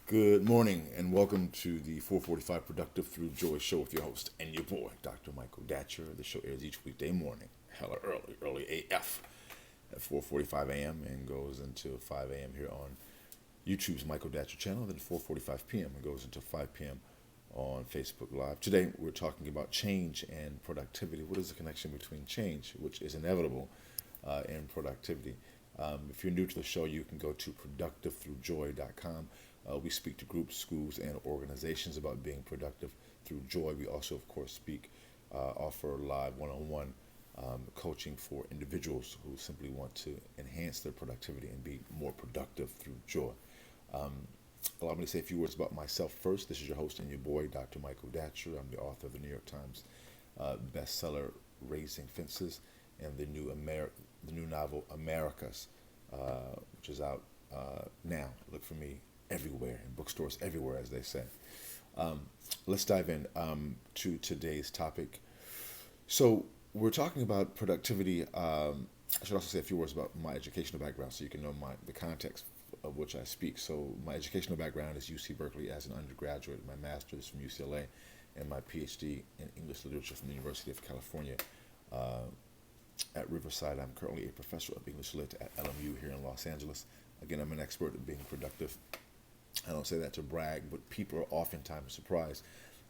Good morning and welcome to the 445 Productive Through Joy show with your host and your boy, Dr. Michael Datcher. The show airs each weekday morning, hella early AF at 4:45 a.m. and goes until 5 a.m. here on YouTube's Michael Datcher channel. Then 4:45 p.m. and goes until 5 p.m. on Facebook Live. Today we're talking about change and productivity. What is the connection between change, which is inevitable, and productivity? If you're new to the show, you can go to productivethroughjoy.com. We speak to groups, schools, and organizations about being productive through joy. We also, of course, offer live one-on-one coaching for individuals who simply want to enhance their productivity and be more productive through joy. Allow me to say a few words about myself first. This is your host and your boy, Dr. Michael Datcher. I'm the author of the New York Times bestseller Raising Fences and the new novel Americas, which is out now. Look for me everywhere, in bookstores everywhere, as they say. Let's dive in to today's topic. So we're talking about productivity. I should also say a few words about my educational background so you can know the context of which I speak. So my educational background is UC Berkeley as an undergraduate, my master's from UCLA, and my PhD in English literature from the University of California at Riverside. I'm currently a professor of English Lit at LMU here in Los Angeles. Again, I'm an expert at being productive. I don't say that to brag, but people are oftentimes surprised,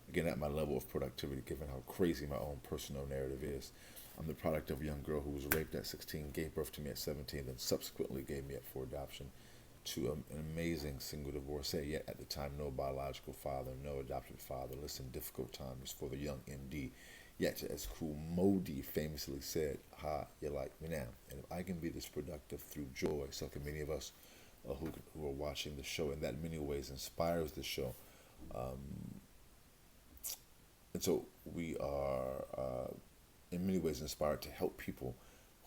again, at my level of productivity, given how crazy my own personal narrative is. I'm the product of a young girl who was raped at 16, gave birth to me at 17, then subsequently gave me up for adoption to an amazing single divorcee, yet at the time no biological father, no adopted father. Listen, difficult times for the young MD. Yet, as Kool Moe Dee famously said, "Ha, you like me now." And if I can be this productive through joy, so can many of us who are watching the show, and that in many ways inspires the show. And so we are, in many ways, inspired to help people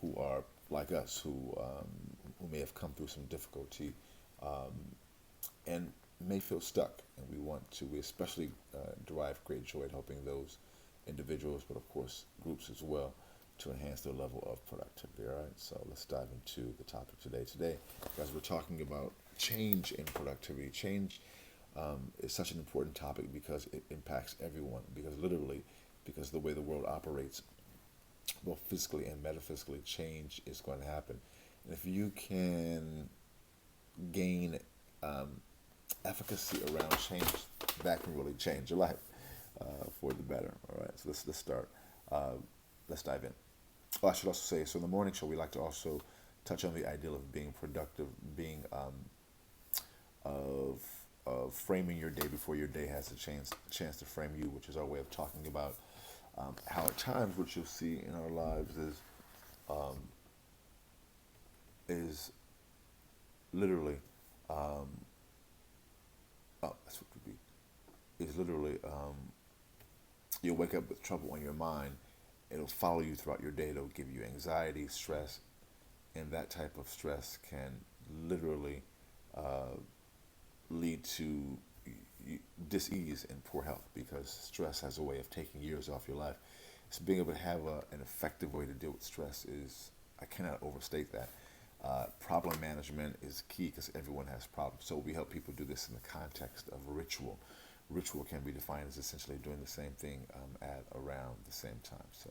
who are like us, who may have come through some difficulty and may feel stuck. And we especially derive great joy in helping those individuals, but of course groups as well, to enhance their level of productivity. All right, so let's dive into the topic today. Today, guys, we're talking about change in productivity. Change is such an important topic because it impacts everyone. Because the way the world operates, both physically and metaphysically, change is going to happen. And if you can gain efficacy around change, that can really change your life for the better. All right, so let's start. Let's dive in. Oh, I should also say, so in the morning show, we like to also touch on the ideal of being productive, being of framing your day before your day has a chance to frame you, which is our way of talking about how at times what you'll see in our lives is literally that's what it would be, is literally you'll wake up with trouble on your mind. It'll follow you throughout your day. It'll give you anxiety, stress, and that type of stress can literally lead to dis-ease and poor health, because stress has a way of taking years off your life. So being able to have an effective way to deal with stress I cannot overstate that. Problem management is key because everyone has problems. So we help people do this in the context of ritual. Ritual can be defined as essentially doing the same thing at around the same time. So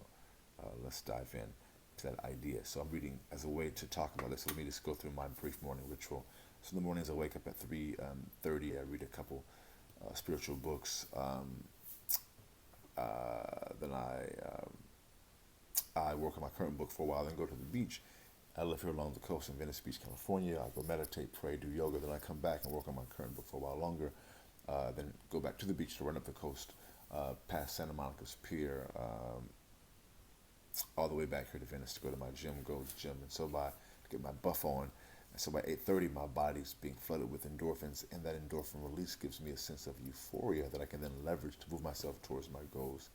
let's dive in to that idea. So I'm reading as a way to talk about this. So let me just go through my brief morning ritual. So in the mornings I wake up at 3:30. I read a couple spiritual books. Then I work on my current book for a while, then go to the beach. I live here along the coast in Venice Beach, California. I go meditate, pray, do yoga. Then I come back and work on my current book for a while longer. Then go back to the beach to run up the coast, past Santa Monica's Pier, all the way back here to Venice to go to my gym, and so to get my buff on. And so by 8:30, my body's being flooded with endorphins, and that endorphin release gives me a sense of euphoria that I can then leverage to move myself towards my goals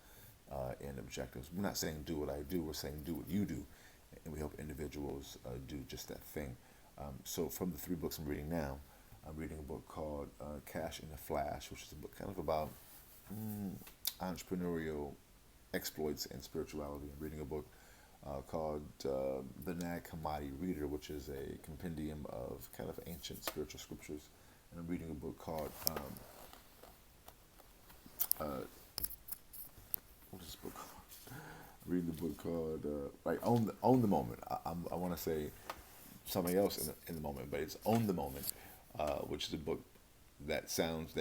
and objectives. We're not saying do what I do, we're saying do what you do, and we help individuals do just that thing. So from the 3 books I'm reading now, I'm reading a book called Cash in a Flash, which is a book kind of about entrepreneurial exploits and spirituality. I'm reading a book called The Nag Hammadi Reader, which is a compendium of kind of ancient spiritual scriptures. And I'm reading a book called uh, what is this book called? I'm reading the book called like Own the Moment. I want to say something else in the moment, but it's Own the Moment, which is a book that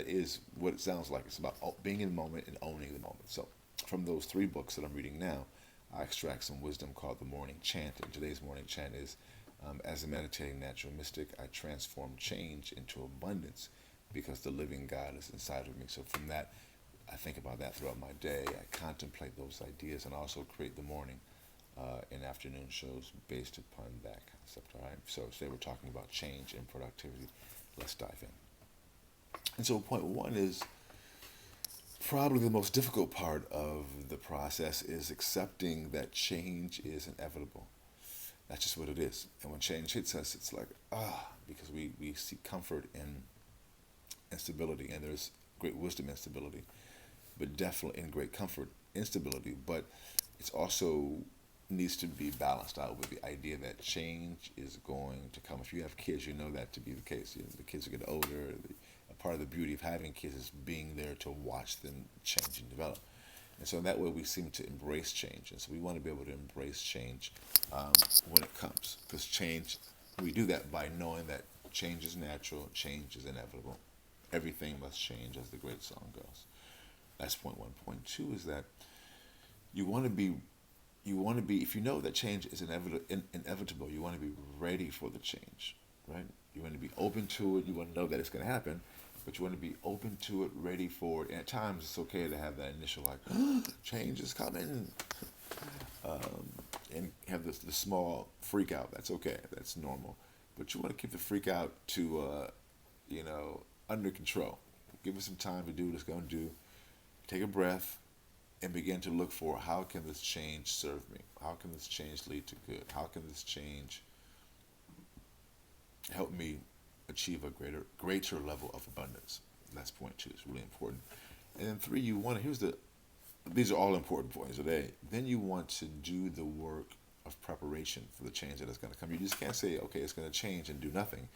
is what it sounds like. It's about being in the moment and owning the moment. So from those three books that I'm reading now, I extract some wisdom called the morning chant. And today's morning chant is, as a meditating natural mystic, I transform change into abundance because the living God is inside of me. So from that, I think about that throughout my day. I contemplate those ideas and also create the morning and afternoon shows based upon that concept. All right. So today we're talking about change and productivity. Let's dive in. And so point one is probably the most difficult part of the process is accepting that change is inevitable. That's just what it is. And when change hits us, it's like, because we seek comfort in stability, and there's great wisdom in stability, but definitely in great comfort in stability. But it's also needs to be balanced out with the idea that change is going to come. If you have kids, you know that to be the case. The kids get older. A part of the beauty of having kids is being there to watch them change and develop. And so in that way, we seem to embrace change. And so we want to be able to embrace change when it comes. Because change, we do that by knowing that change is natural, change is inevitable. Everything must change, as the great song goes. That's point one. Point two is that you want to be, if you know that change is inevitable, you want to be ready for the change, right? You want to be open to it. You want to know that it's going to happen, but you want to be open to it, ready for it. And at times, it's okay to have that initial change is coming, and have the small freak out. That's okay. That's normal. But you want to keep the freak out to, under control. Give it some time to do what it's going to do. Take a breath and begin to look for how can this change serve me? How can this change lead to good? How can this change help me achieve a greater level of abundance? And that's point two. It's really important. And then three, these are all important points today. Then you want to do the work of preparation for the change that is going to come. You just can't say, okay, it's going to change and do nothing.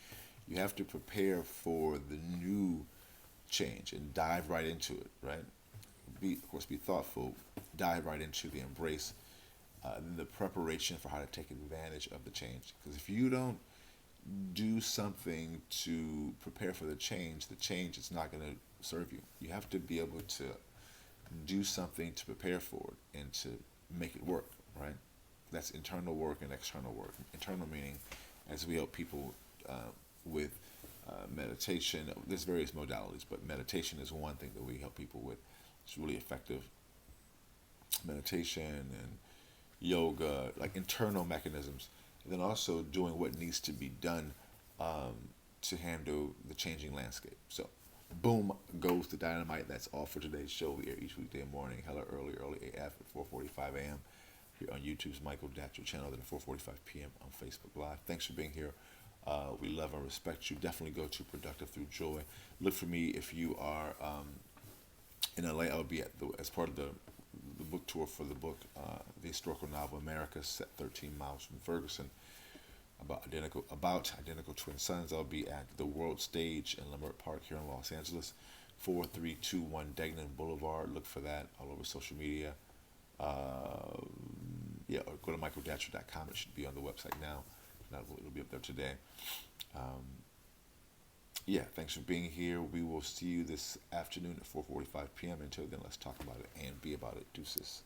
You have to prepare for the new change and dive right into it, right? Be thoughtful, dive right into the embrace, the preparation for how to take advantage of the change. Because if you don't do something to prepare for the change is not going to serve you. You have to be able to do something to prepare for it and to make it work, right? That's internal work and external work. Internal meaning, as we help people with meditation, there's various modalities, but meditation is one thing that we help people with. It's really effective. Meditation and yoga, like internal mechanisms. And then also doing what needs to be done to handle the changing landscape. So, boom goes the dynamite. That's all for today's show. We air each weekday morning, hella early AF at 4:45 a.m. here on YouTube's Michael Datcher channel, then 4:45 p.m. on Facebook Live. Thanks for being here. We love and respect you. Definitely go to Productive Through Joy. Look for me if you are in LA. I'll be as part of the book tour for the book, the historical novel America, set 13 miles from Ferguson, about identical twin sons. I'll be at the World Stage in Leimert Park here in Los Angeles, 4321 Degnan Boulevard. Look for that all over social media. Or go to michaeldatcher.com. It should be on the website now. If not, it'll be up there today. Thanks for being here. We will see you this afternoon at 4:45 p.m. Until then, let's talk about it and be about it. Deuces.